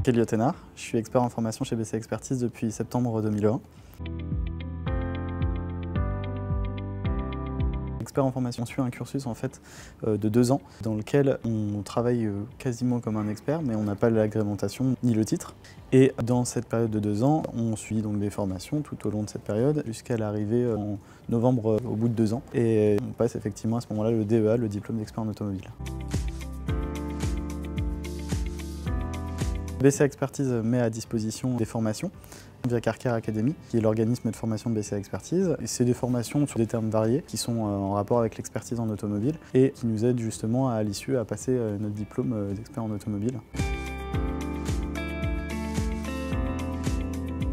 Kelly Othénard, je suis expert en formation chez BCA Expertise depuis septembre 2020. Expert en formation, on suit un cursus en fait de 2 ans dans lequel on travaille quasiment comme un expert, mais on n'a pas l'agrémentation ni le titre. Et dans cette période de 2 ans, on suit donc des formations tout au long de cette période jusqu'à l'arrivée en novembre au bout de 2 ans. Et on passe effectivement à ce moment-là le DEA, le diplôme d'expert en automobile. BCA Expertise met à disposition des formations via Carcare Academy, qui est l'organisme de formation de BCA Expertise. C'est des formations sur des termes variés qui sont en rapport avec l'expertise en automobile et qui nous aident justement à l'issue à passer notre diplôme d'expert en automobile.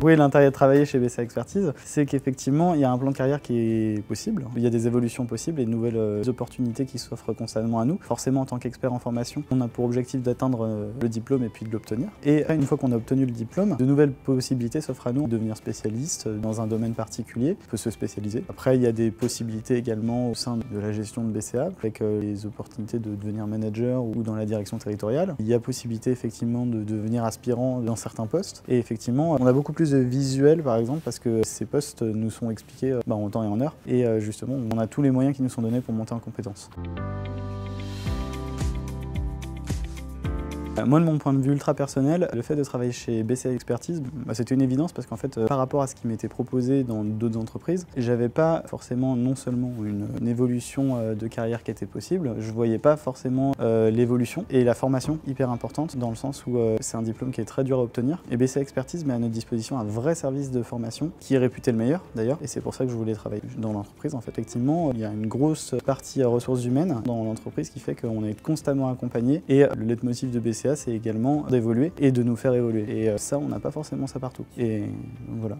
Oui, l'intérêt de travailler chez BCA Expertise, c'est qu'effectivement, il y a un plan de carrière qui est possible. Il y a des évolutions possibles et de nouvelles opportunités qui s'offrent constamment à nous. Forcément, en tant qu'expert en formation, on a pour objectif d'atteindre le diplôme et puis de l'obtenir. Et une fois qu'on a obtenu le diplôme, de nouvelles possibilités s'offrent à nous de devenir spécialiste dans un domaine particulier. On peut se spécialiser. Après, il y a des possibilités également au sein de la gestion de BCA, avec les opportunités de devenir manager ou dans la direction territoriale. Il y a possibilité effectivement de devenir aspirant dans certains postes. Et effectivement, on a beaucoup plus de visuel par exemple parce que ces postes nous sont expliqués en temps et en heure et justement on a tous les moyens qui nous sont donnés pour monter en compétences. Moi, de mon point de vue ultra personnel, le fait de travailler chez BCA Expertise, c'était une évidence parce qu'en fait, par rapport à ce qui m'était proposé dans d'autres entreprises, j'avais pas forcément non seulement une évolution de carrière qui était possible, je voyais pas forcément l'évolution et la formation hyper importante dans le sens où c'est un diplôme qui est très dur à obtenir et BCA Expertise met à notre disposition un vrai service de formation qui est réputé le meilleur d'ailleurs et c'est pour ça que je voulais travailler dans l'entreprise. En fait, effectivement, il y a une grosse partie ressources humaines dans l'entreprise qui fait qu'on est constamment accompagné et le leitmotiv de BCA c'est également d'évoluer et de nous faire évoluer. Et ça, on n'a pas forcément ça partout. Et donc voilà.